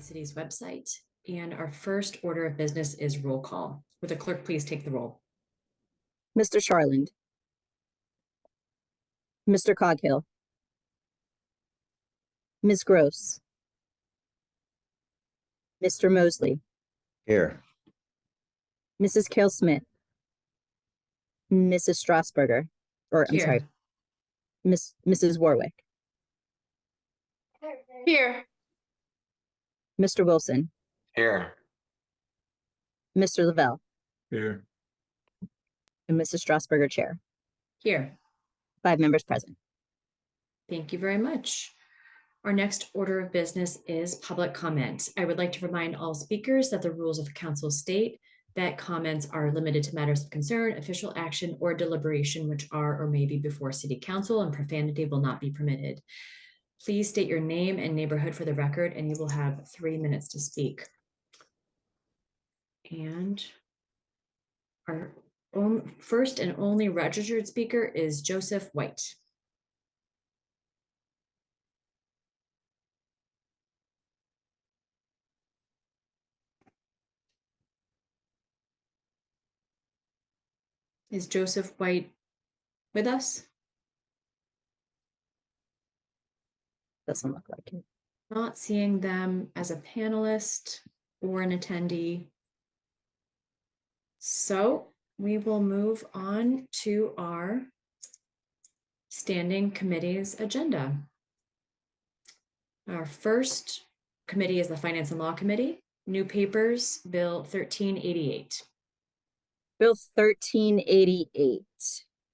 city's website. And our first order of business is roll call. Would the clerk please take the roll? Mr. Charland, Mr. Coghill, Ms. Gross, Mr. Mosley, Here. Mrs. Kale Smith, Mrs. Strasburger, or I'm Here. sorry, Mrs. Warwick, Here. Mr. Wilson, Here. Mr. Lavelle, Here. and Mrs. Strasburger, Chair. Here. 5 members present. Thank you very much. Our next order of business is public comment. I would like to remind all speakers that the rules of the council state that comments are limited to matters of concern, official action, or deliberation which are or may be before city council, and profanity will not be permitted. Please state your name and neighborhood for the record, and you will have 3 minutes to speak. And our first and only registered speaker is Joseph White. Is Joseph White with us? Doesn't look like it. Not seeing them as a panelist or an attendee. So we will move on to our standing committee's agenda. Our first committee is the Finance and Law Committee. New papers, Bill 1388. Bill 1388,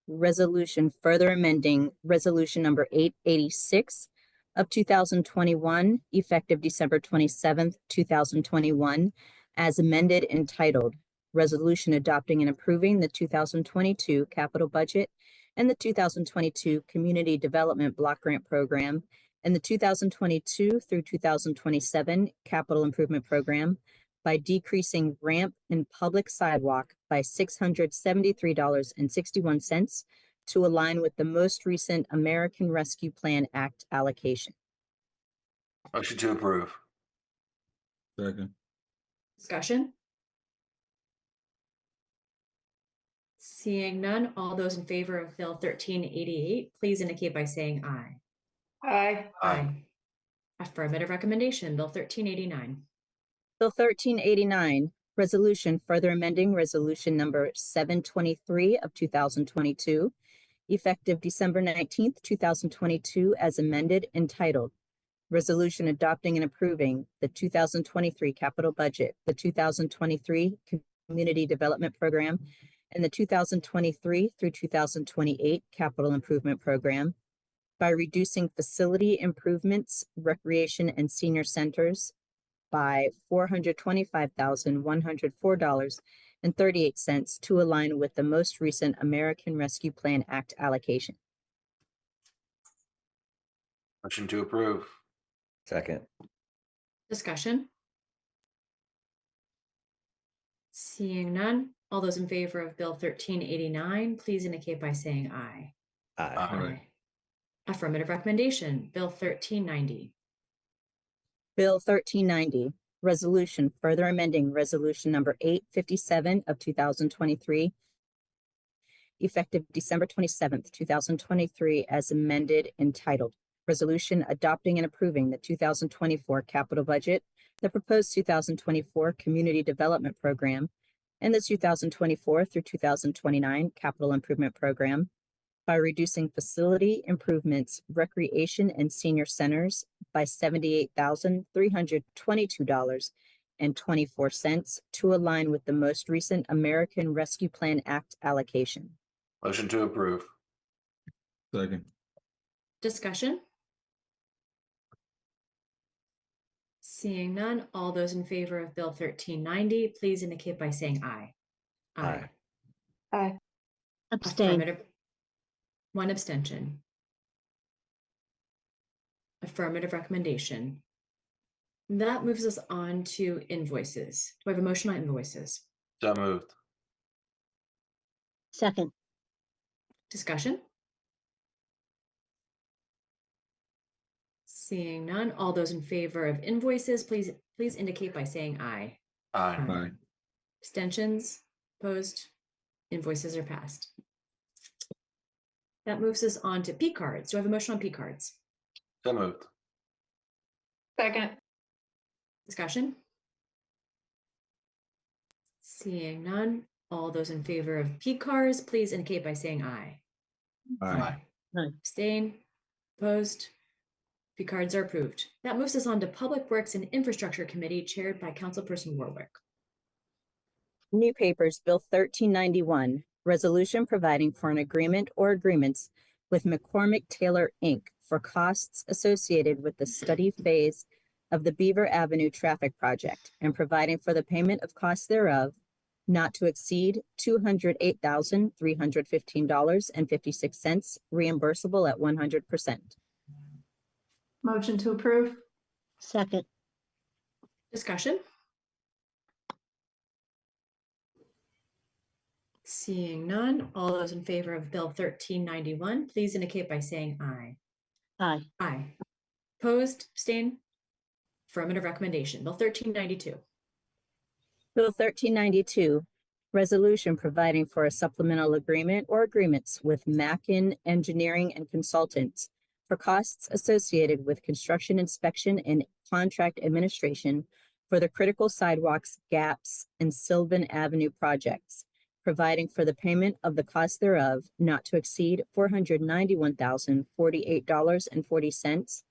resolution further amending resolution number 886 of 2021, effective December 27th, 2021, as amended, entitled Resolution Adopting and Approving the 2022 Capital Budget and the 2022 Community Development Block Grant Program and the 2022 through 2027 Capital Improvement Program by decreasing ramp and public sidewalk by $673.61 to align with the most recent American Rescue Plan Act allocation. Motion to approve. Second. Discussion? Seeing none, all those in favor of Bill 1388, please indicate by saying aye. Aye. Aye. Affirmative recommendation, Bill 1389. Bill 1389, resolution further amending resolution number 723 of 2022, effective December 19th, 2022, as amended, entitled Resolution Adopting and Approving the 2023 Capital Budget, the 2023 Community Development Program, and the 2023 through 2028 Capital Improvement Program by reducing facility improvements, recreation, and senior centers by $425,104.38 to align with the most recent American Rescue Plan Act allocation. Motion to approve. Second. Discussion? Seeing none, all those in favor of Bill 1389, please indicate by saying aye. Aye. Affirmative recommendation, Bill 1390. Bill 1390, resolution further amending resolution number 857 of 2023, effective December 27th, 2023, as amended, entitled Resolution Adopting and Approving the 2024 Capital Budget, the proposed 2024 Community Development Program, and the 2024 through 2029 Capital Improvement Program by reducing facility improvements, recreation, and senior centers by $78,322.24 to align with the most recent American Rescue Plan Act allocation. Motion to approve. Second. Discussion? Seeing none, all those in favor of Bill 1390, please indicate by saying aye. Aye. Aye. Abstain. Affirmative. One abstention. Affirmative recommendation. That moves us on to invoices. Do I have a motion on invoices? So moved. Second. Discussion? Seeing none, all those in favor of invoices, please indicate by saying aye. Aye. Aye. Abstentions, opposed, invoices are passed. That moves us on to P cards. Do I have a motion on P cards? So moved. Second. Discussion? Seeing none, all those in favor of P cards, please indicate by saying aye. Aye. Abstain, opposed, P cards are approved. That moves us on to Public Works and Infrastructure Committee chaired by Councilperson Warwick. New papers, Bill 1391, resolution providing for an agreement or agreements with McCormick Taylor, Inc. for costs associated with the study phase of the Beaver Avenue traffic project and providing for the payment of costs thereof not to exceed $208,315.56, reimbursable at 100%. Motion to approve. Second. Discussion? Seeing none, all those in favor of Bill 1391, please indicate by saying aye. Aye. Aye. Opposed, abstain? Affirmative recommendation. Bill 1392. Bill 1392, resolution providing for a supplemental agreement or agreements with Mackin Engineering and Consultants for costs associated with construction inspection and contract administration for the critical sidewalks, gaps, and Sylvan Avenue projects, providing for the payment of the cost thereof not to exceed $491,048.40,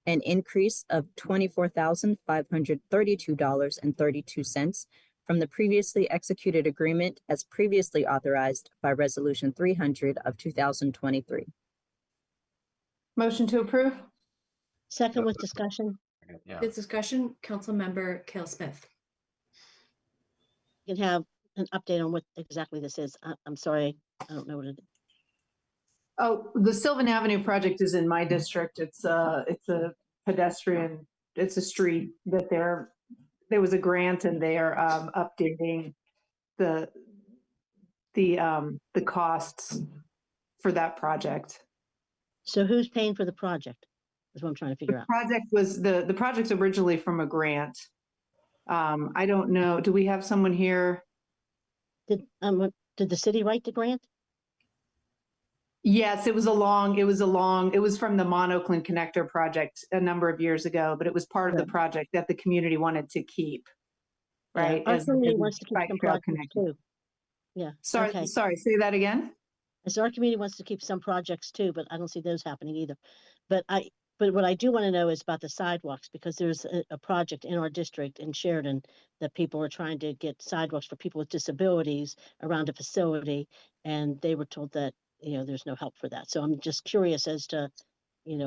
an increase of $24,532.32 from the previously executed agreement as previously authorized by Resolution 300 of 2023. Motion to approve. Second with discussion. Yeah. This discussion, Councilmember Cale Smith. You can have an update on what exactly this is. I'm sorry, I don't know what it is. Oh, the Sylvan Avenue project is in my district. It's a pedestrian, it's a street that there was a grant and they are updating the costs for that project. So who's paying for the project? Is what I'm trying to figure out. The project's originally from a grant. I don't know. Do we have someone here? Did the city write the grant? Yes, it was from the Monoclin Connector project a number of years ago, but it was part of the project that the community wanted to keep. Right. Our as community a wants to keep bike some trail projects connector. too. Yeah. Sorry, okay. say that again. So our community wants to keep some projects too, but I don't see those happening either. But what I do want to know is about the sidewalks, because there's a project in our district in Sheridan that people are trying to get sidewalks for people with disabilities around a facility, and they were told that, there's no help for that. So I'm just curious as to,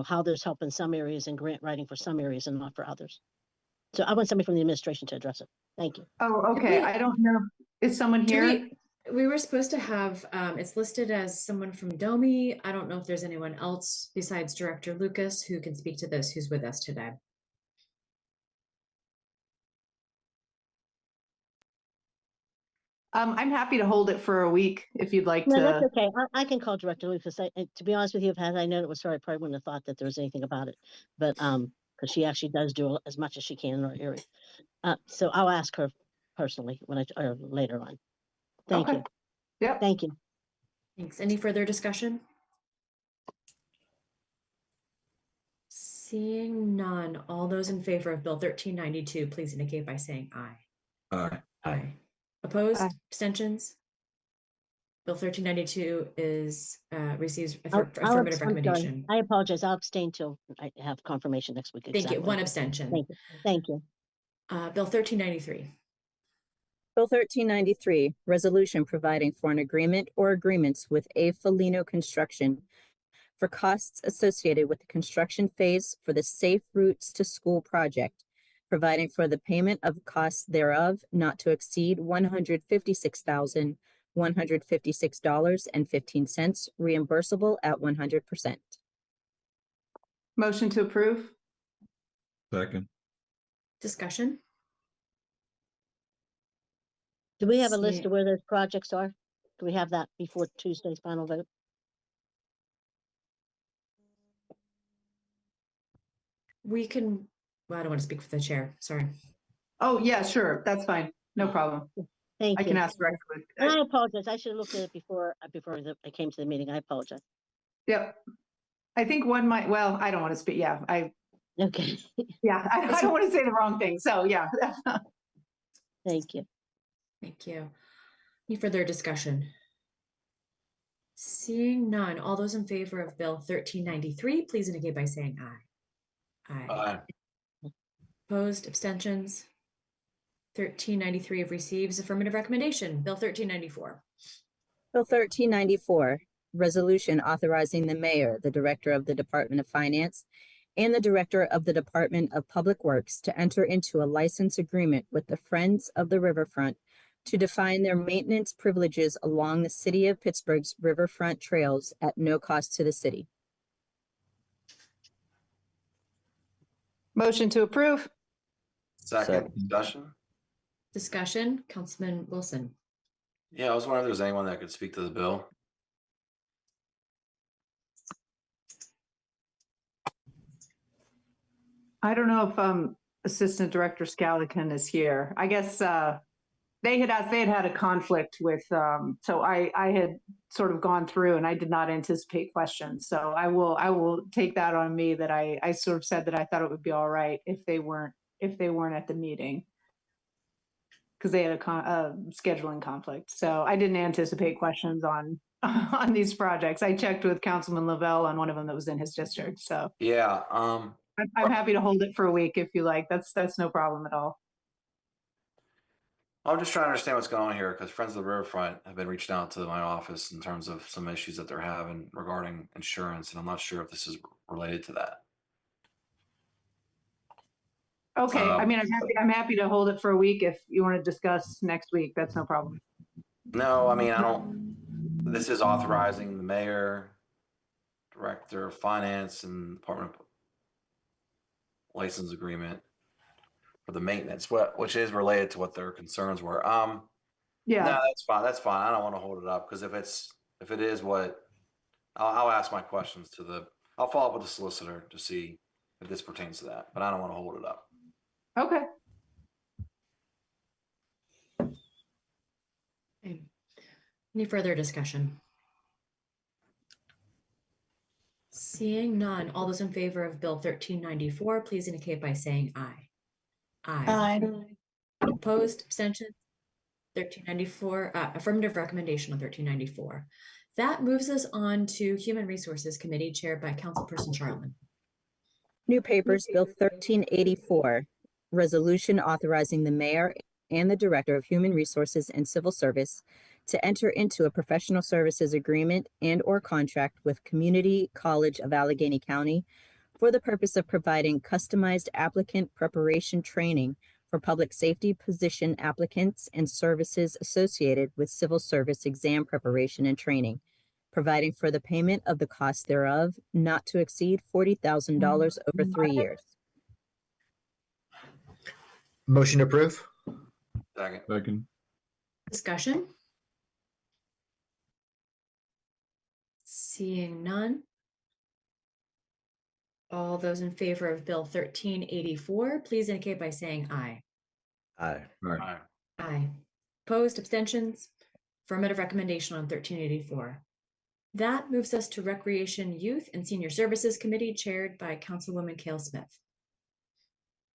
how there's help in some areas and grant writing for some areas and not for others. So I want somebody from the administration to address it. Thank you. Oh, okay. I don't know. Is someone here? We were supposed to have, it's listed as someone from DOMI. I don't know if there's anyone else besides Director Lucas who can speak to this, who's with us today. I'm happy to hold it for a week if you'd like No, to. that's okay. I can call Director Lucas. To be honest with you, had I known it was her, I probably wouldn't have thought that there was anything about it. But because she actually does do as much as she can in our area. So I'll ask her personally or later on. Thank you. Yep. Thank you. Thanks. Any further discussion? Seeing none, all those in favor of Bill 1392, please indicate by saying aye. Aye. Aye. Opposed? Aye. Abstentions? Bill 1392 receives I'll affirmative I'm recommendation. sorry. I apologize. I'll abstain till I have confirmation next week. Thank you. Exactly. One abstention. Thank you. Thank you. Bill 1393. Bill 1393, resolution providing for an agreement or agreements with A. Felino Construction for costs associated with the construction phase for the Safe Routes to School project, providing for the payment of costs thereof not to exceed $156,156.15, reimbursable at 100%. Motion to approve. Second. Discussion? Do we have a list of where those projects are? Do we have that before Tuesday's final vote? We can, well, I don't want to speak for the chair, sorry. Oh, yeah, sure. That's fine. No problem. Thank I can you. ask directly. And I apologize. I should have looked at it before I came to the meeting. I apologize. Yep. I think one might, well, I don't want to speak. Yeah, Okay, I don't want to say the wrong thing. So yeah. thank you. Thank you. Any further discussion? Seeing none, all those in favor of Bill 1393, please indicate by saying aye. Aye. Aye. Opposed, abstentions? 1393 receives affirmative recommendation. Bill 1394. Bill 1394, resolution authorizing the mayor, the director of the Department of Finance, and the director of the Department of Public Works to enter into a license agreement with the Friends of the Riverfront to define their maintenance privileges along the city of Pittsburgh's riverfront trails at no cost to the city. Motion to approve. Second, discussion? Discussion, Councilman Wilson. Yeah, I was wondering if there's anyone that could speak to the bill. I don't know if Assistant Director Scalican is here. I guess they had had a conflict with, so I had sort of gone through and I did not anticipate questions. So I will take that on me that I sort of said that I thought it would be all right if they weren't at the meeting, because they had a scheduling conflict. So I didn't anticipate questions on on these projects. I checked with Councilman Lavelle on one of them that was in his district. So Yeah, I'm happy to hold it for a week if you like. That's no problem at all. I'm just trying to understand what's going on here because Friends of the Riverfront have been reaching out to my office in terms of some issues that they're having regarding insurance, and I'm not sure if this is related to that. Okay, I mean, I'm happy to hold it for a week if you want to discuss next week. That's no problem. No, I mean, I don't. This is authorizing the mayor, director of finance, and Department of license agreement for the maintenance, which is related to what their concerns were. Yeah. No, that's fine. That's fine. I don't want to hold it up because if it is what, I'll ask my questions I'll follow up with the solicitor to see if this pertains to that, but I don't want to hold it up. Okay. Okay. Any further discussion? Seeing none, all those in favor of Bill 1394, please indicate by saying aye. Aye. Opposed, abstentions? 1394, affirmative recommendation on 1394. That moves us on to Human Resources Committee chaired by Councilperson Charlton. New papers, Bill 1384, resolution authorizing the mayor and the director of human resources and civil service to enter into a professional services agreement and/or contract with Community College of Allegheny County for the purpose of providing customized applicant preparation training for public safety position applicants and services associated with civil service exam preparation and training, providing for the payment of the cost thereof not to exceed $40,000 over 3 years. Motion to approve? Second. Second. Discussion? Seeing none. All those in favor of Bill 1384, please indicate by saying aye. Aye. Aye. Aye. Opposed, abstentions? Affirmative recommendation on 1384. That moves us to Recreation, Youth, and Senior Services Committee chaired by Councilwoman Kale Smith.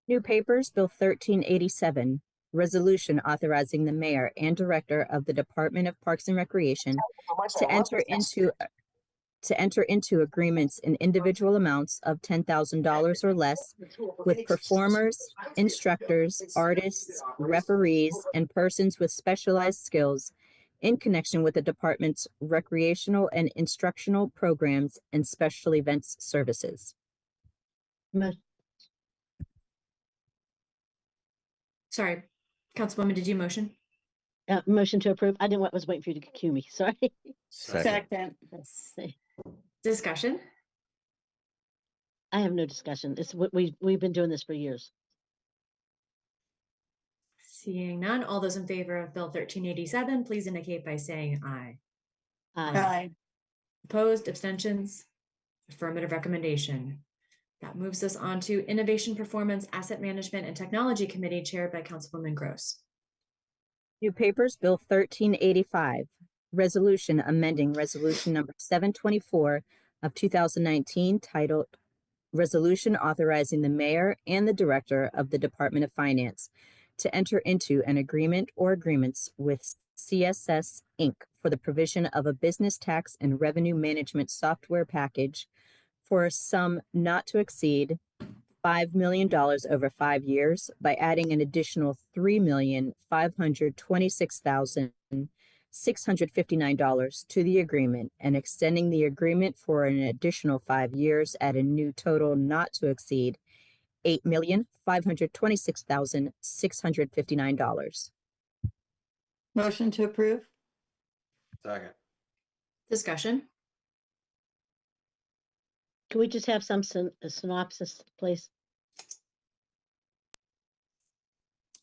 New papers, Bill 1387, resolution authorizing the mayor and director of the Department of Parks and Recreation to enter into agreements in individual amounts of $10,000 or less with performers, instructors, artists, referees, and persons with specialized skills in connection with the department's recreational and instructional programs and special events services. Sorry, Councilwoman, did you motion? Motion to approve. I was waiting for you to cue me. Sorry. Second. Discussion? I have no discussion. It's what we've been doing this for years. Seeing none, all those in favor of Bill 1387, please indicate by saying aye. Aye. Opposed, abstentions? Affirmative recommendation. That moves us on to Innovation, Performance, Asset Management, and Technology Committee chaired by Councilwoman Gross. New papers, Bill 1385, resolution amending resolution number 724 of 2019 titled Resolution authorizing the mayor and the director of the Department of Finance to enter into an agreement or agreements with CSS Inc. for the provision of a business tax and revenue management software package for a sum not to exceed $5 million over 5 years by adding an additional $3,526,659 to the agreement and extending the agreement for an additional 5 years at a new total not to exceed $8,526,659. Motion to approve? Second. Discussion. Can we just have some synopsis, please?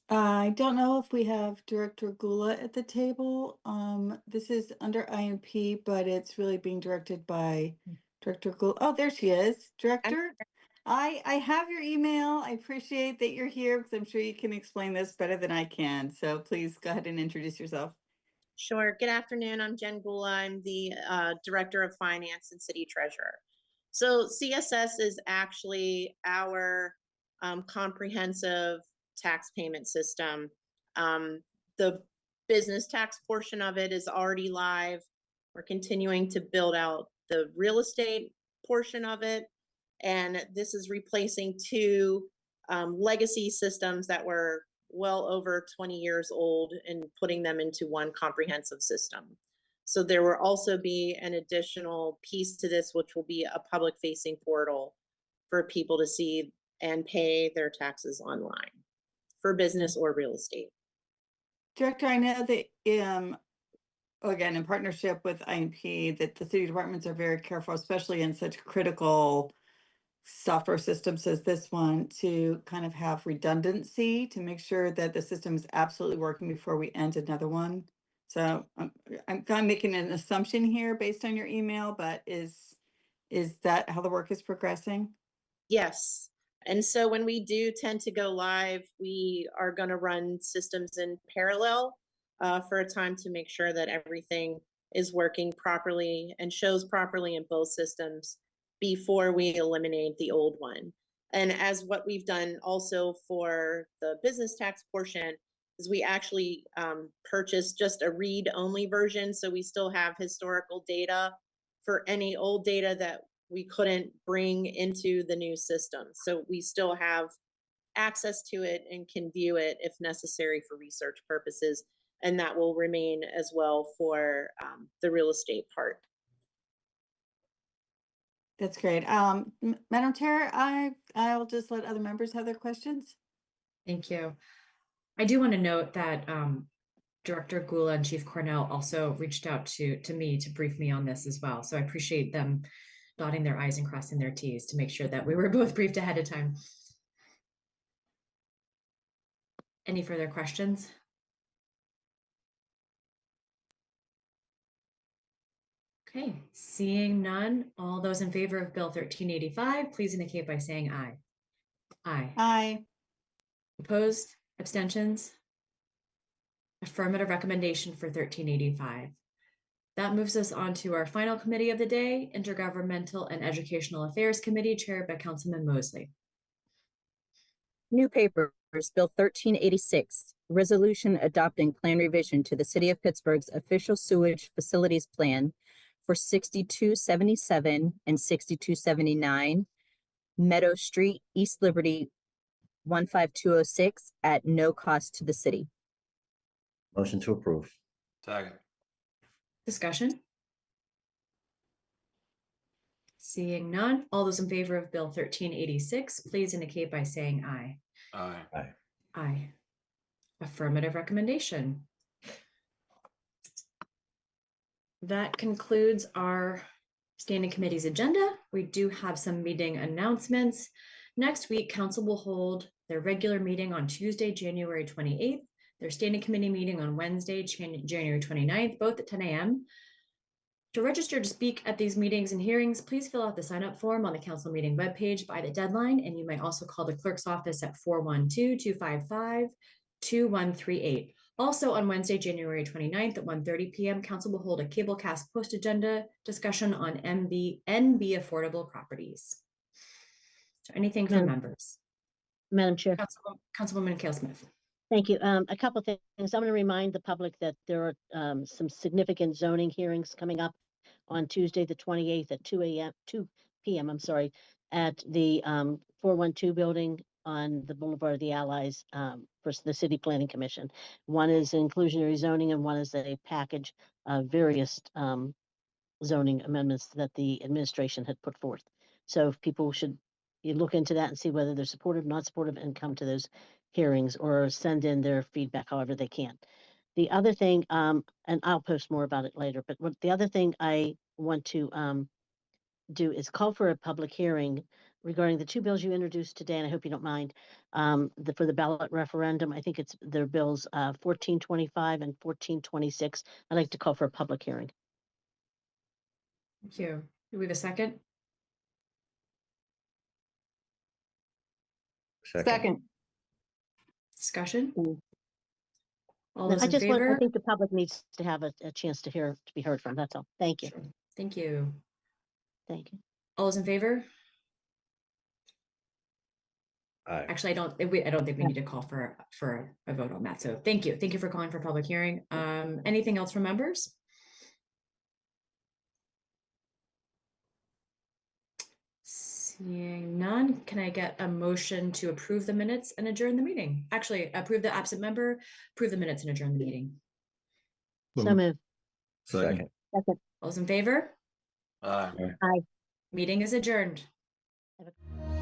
I don't know if we have Director Gula at the table. This is under IMP, but it's really being directed by Director Gula. Oh, there she is. Director, I have your email. I appreciate that you're here because I'm sure you can explain this better than I can. So please go ahead and introduce yourself. Sure. Good afternoon. I'm Jen Gula. I'm the Director of Finance and City Treasurer. So CSS is actually our comprehensive tax payment system. The business tax portion of it is already live. We're continuing to build out the real estate portion of it. And this is replacing two legacy systems that were well over 20 years old and putting them into one comprehensive system. So there will also be an additional piece to this, which will be a public facing portal for people to see and pay their taxes online for business or real estate. Director, I know that again, in partnership with IMP, that the city departments are very careful, especially in such critical software systems as this one, to kind of have redundancy to make sure that the system is absolutely working before we end another one. So I'm kind of making an assumption here based on your email, but is that how the work is progressing? Yes. And so when we do tend to go live, we are going to run systems in parallel for a time to make sure that everything is working properly and shows properly in both systems before we eliminate the old one. And as what we've done also for the business tax portion is we actually purchased just a read-only version. So we still have historical data for any old data that we couldn't bring into the new system. So we still have access to it and can view it if necessary for research purposes. And that will remain as well for the real estate part. That's great. Madam Chair, I'll just let other members have their questions. Thank you. I do want to note that Director Gula and Chief Cornell also reached out to me to brief me on this as well. So I appreciate them dotting their I's and crossing their T's to make sure that we were both briefed ahead of time. Any further questions? Okay, seeing none, all those in favor of Bill 1385, please indicate by saying aye. Aye. Aye. Opposed? Abstentions? Affirmative recommendation for 1385. That moves us on to our final committee of the day, Intergovernmental and Educational Affairs Committee, chaired by Councilman Mosley. New papers, Bill 1386, resolution adopting plan revision to the City of Pittsburgh's official sewage facilities plan for 6277 and 6279 Meadow Street, East Liberty, 15206 at no cost to the city. Motion to approve. Second. Discussion? Seeing none, all those in favor of Bill 1386, please indicate by saying aye. Aye. Aye. Aye. Affirmative recommendation. That concludes our standing committee's agenda. We do have some meeting announcements. Next week, council will hold their regular meeting on Tuesday, January 28th, their standing committee meeting on Wednesday, January 29th, both at 10 a.m. To register to speak at these meetings and hearings, please fill out the sign-up form on the council meeting webpage by the deadline, and you may also call the clerk's office at 412-255-2138. Also, on Wednesday, January 29th at 1:30 p.m., council will hold a cablecast post-agenda discussion on NB affordable properties. So anything from members? Madam Chair. Councilwoman Kale Smith. Thank you. A couple of things. I'm going to remind the public that there are some significant zoning hearings coming up on Tuesday, the 28th at 2 p.m. I'm sorry, at the 412 building on the Boulevard of the Allies for the City Planning Commission. One is inclusionary zoning and one is a package of various zoning amendments that the administration had put forth. So if people should you look into that and see whether they're supportive, not supportive, and come to those hearings or send in their feedback however they can. The other thing, and I'll post more about it later, but the other thing I want to do is call for a public hearing regarding the two bills you introduced today, and I hope you don't mind, for the ballot referendum. I think it's their bills 1425 and 1426. I'd like to call for a public hearing. Thank you. Do we have a second? Second. Discussion? All No, those I in just want, I favor? think the public needs to have a chance to be heard from. That's all. Thank you. Sure. Thank you. Thank you. All those in favor? Aye. Actually, I don't think we need to call for a vote on that. So thank you. Thank you for calling for public hearing. Anything else from members? Seeing none, can I get a motion to approve the minutes and adjourn the meeting? Actually, approve the absent member, approve the minutes and adjourn the meeting. So move. Second. Second. All those in favor? Aye. Aye. Meeting is adjourned. Have a-